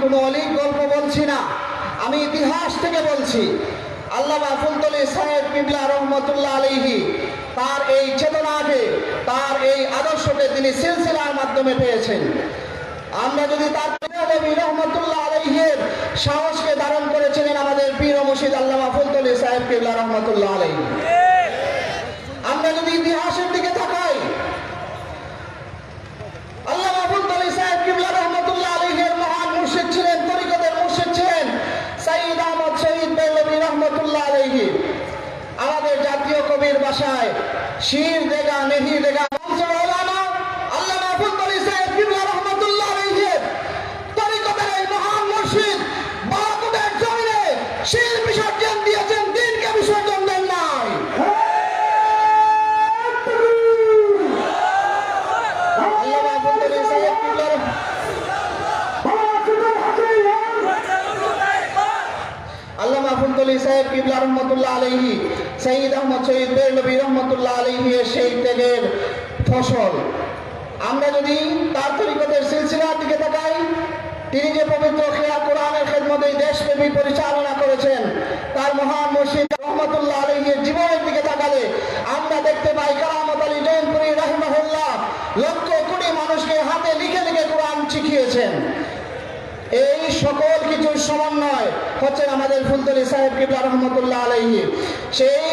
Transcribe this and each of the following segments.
কোনো অলিক গল্প বলছি না, আমি ইতিহাস থেকে বলছি। আল্লামা ফুলতলী সাহেব কিবলা রহমতুল্লাহ আলাইহি তার এই চেতনাকে, তার এই আদর্শকে তিনি সিলসিলার মাধ্যমে পেয়েছেন। আমরা যদি তার নবী রহমতুল্লাহ আলাইহির সাহসকে ধারণ করেছিলেন আমাদের পীর ও মুর্শিদ আল্লামা ফুলতলী সাহেব কিবলা রহমতুল্লাহ আলাইহি। আমরা যদি ইতিহাসের দিকে তাকাই, আল্লামা ফুলতলী সাহেব কিবলা রহমতুল্লাহ আলাইহির মহান মুর্শিদ ছিলেন, তরিকতের মুর্শিদ ছিলেন সাইয়্যিদ আহমদ শহীদ বেলবী রহমতুল্লাহ আলাইহি। আমাদের জাতীয় কবির ভাষায় শির দেগা নেহি দেগা আল্লামা ফুলতলী সাহেব কিবলা রহমতুল্লাহ আলাইহির তরিকতের এই মহান মুর্শিদ বারাকুতের জমিনে শির বিসর্জন দিয়েছেন, দিনকে বিসর্জন দেন নাই। আল্লামা ফুলতলী সাহেব কিবলা রহমতুল্লাহ আলাইহি সাইয়্যিদ আহমদ শহীদ বেলবী রহমতুল্লাহ আলাইহি এর সেই ত্যাগের ফসল। আমরা যদি তার তরিকতের সিলসিলার দিকে তাকাই, তিনি যে পবিত্র খেয়া কোরআনের খেদমতে দেশব্যাপী পরিচালনা করেছেন, তার মহান মুর্শিদ রহমতুল্লাহ আলাইহির জীবনের দিকে তাকালে আমরা দেখতে পাই কারামত আলী জৈনপুরী রাহিমাহুল্লাহ লক্ষ কোটি মানুষকে হাতে লিখে লিখে কোরআন শিখিয়েছেন। এই সকল কিছুর সমন্বয় হচ্ছেন আমাদের ফুলতলী সাহেব কিবলা রহমতুল্লাহ আলাইহি। সেই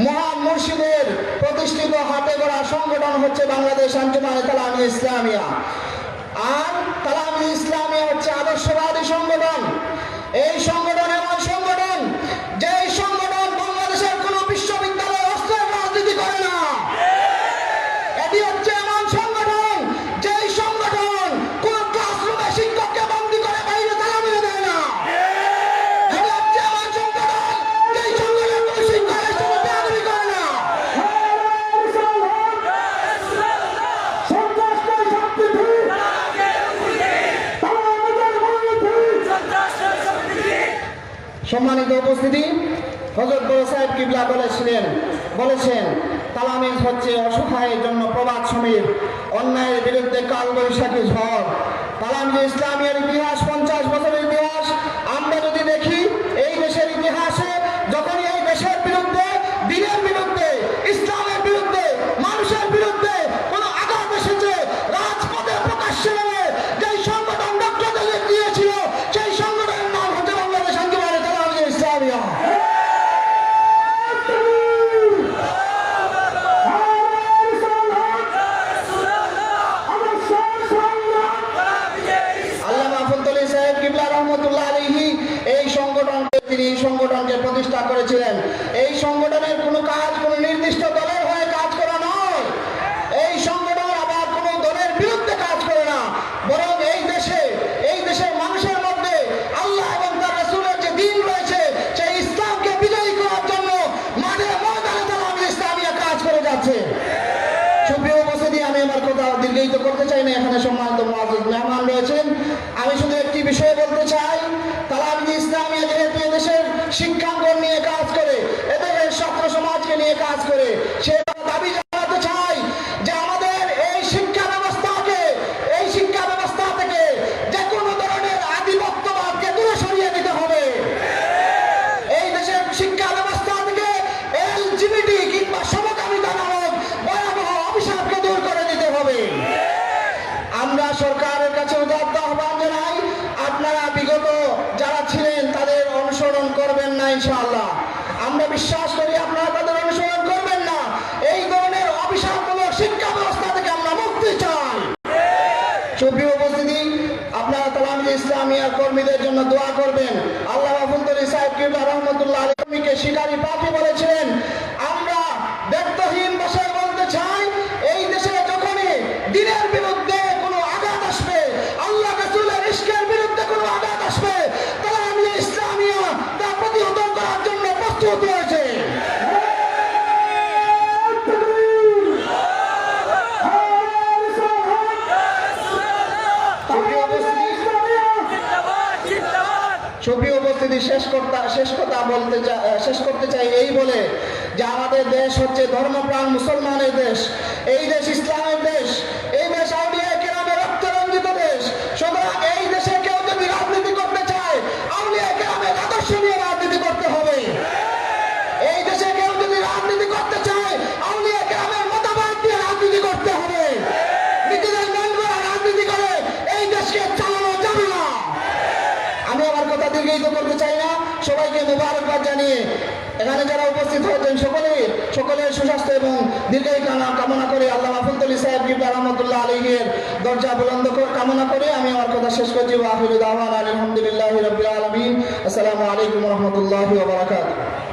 মহান মুর্শিদের প্রতিষ্ঠিত হাতে গড়া সংগঠন হচ্ছে বাংলাদেশ আঞ্জুমানে তালামী ইসলামিয়া। আর তালামী ইসলামিয়া হচ্ছে আদর্শবাদী সংগঠন। এই সংগঠন এমন সংগঠন, যে সংগঠন বাংলাদেশের কোন বিশ্ববিদ্যালয়ে অস্ত্রের রাজনীতি করে না। এটি হচ্ছে এমন সংগঠন, যে সংগঠন কোন ক্লাসরুমে শিক্ষককে বন্দী করে বাইরে তালা মেরে দেয় না। এটি হচ্ছে এমন সংগঠন, যে সংগঠন কোন শিক্ষকের সাথে বেয়াদবি করে না। সম্মানিত উপস্থিতি, হযরত বড় সাহেব কিবলা বলেছেন তালামিজ হচ্ছে অসহায়ের জন্য প্রবাদ সমীর, অন্যায়ের বিরুদ্ধে কালবৈশাখী ঝড়। তালামিজ ইসলামিয়ার ইতিহাস 50 বছরের ইতিহাস। আমরা যদি দেখি এই দেশের ইতিহাসে, যখনই এই দেশের বিরুদ্ধে, দিনের বিরুদ্ধে, ইসলামের বিরুদ্ধে, মানুষের বিরুদ্ধে কোন আঘাত এসেছে, রাজপথে প্রকাশ্যে নেমে যেই সংগঠন রক্ত দিয়েছিল, সেই সংগঠনের নাম হচ্ছে বাংলাদেশ আঞ্জুমানে তালামিজ ইসলামিয়া। তিনি এই সংগঠনকে প্রতিষ্ঠা করেছিলেন। এই সংগঠনের কোনো কাজ কোনো নির্দিষ্ট দলের হয়ে কাজ করা নয়। এই সংগঠন আবার কোনো দলের বিরুদ্ধে কাজ করে না, বরং এই দেশের মানুষের মধ্যে আল্লাহ এবং তার রাসূলের যে দ্বীন রয়েছে, সেই ইসলামকে বিজয়ী করার জন্য মাঠে ময়দানে তালামীজ ইসলামিয়া কাজ করে যাচ্ছে। সুপ্রিয় উপস্থিতি, আমি আমার কথা দীর্ঘায়িত করতে চাই না, এখানে সম্মানিত মুআজ্জিজ মেহমান রয়েছেন। আমি শুধু একটি বিষয় বলতে চাই, তালামীজ ইসলামিয়া যেহেতু এদেশের শিক্ষাঙ্গন নিয়ে কাজ করে, এদেশের ছাত্র সমাজকে নিয়ে কাজ করে, সে দাবি জানাতে চাই যে আমাদের এই শিক্ষা ব্যবস্থা থেকে যে কোনো ধরনের আধিপত্যবাদকে দূরে সরিয়ে দিতে হবে। এই দেশের শিক্ষা ব্যবস্থা থেকে এলজিবিটি কিংবা সমকামিতা নামক ভয়াবহ অভিশাপকে দূর করে দিতে হবে। আমরা সরকারের কাছে উদাত্ত আহ্বান জানাই, আপনারা বিগত যারা ছিলেন তাদের অনুসরণ করবেন না ইনশাআল্লাহ। আমরা বিশ্বাস করি আপনারা তাদের অনুসরণ করবেন না। এই ধরনের অভিশাপমূলক শিক্ষা ব্যবস্থা থেকে আমরা মুক্তি চাই। সুপ্রিয় উপস্থিতি, আপনারা তালামীজ ইসলামিয়ার কর্মীদের জন্য দোয়া করবেন। আল্লামা ফুলতলী সাহেব কিবলা রহমতুল্লাহ আলাইহিকে শিকারী পাখি বলেছিলেন। আমরা ব্যর্থহীন ভাষায় বলতে চাই, এই দেশে যখনই দিনের বিরুদ্ধে কোনো আঘাত আসবে, আল্লাহ রাসূলের ইশকের বিরুদ্ধে কোনো আঘাত আসবে, তালামীজ ইসলামিয়া তা প্রতিহত করার জন্য প্রস্তুত রয়েছে। সুপ্রিয় উপস্থিতি, শেষ করতে চাই এই বলে যে আমাদের দেশ হচ্ছে ধর্মপ্রাণ মুসলমানের দেশ, এই দেশ ইসলামের দেশ, এই দেশ আউলিয়া কেরামের রক্তরঞ্জিত দেশ। সুতরাং এই দেশে কেউ যদি রাজনীতি করতে না, সবাইকে মোবারকবাদ জানিয়ে এখানে যারা উপস্থিত হয়েছেন সকলের সুস্বাস্থ্য এবং দীর্ঘায়ু কামনা করে আল্লামা ফুলতলি সাহেব কিবলা রহমতুল্লাহ আলাইহির দরজা বুলন্দ কামনা করে আমি আমার কথা শেষ করছি। ওয়া আখিরু দাওয়ানা আলহামদুলিল্লাহি রাব্বিল আলামিন। আসসালামু আলাইকুম ওয়া রাহমাতুল্লাহি ওয়া বারাকাতুহু।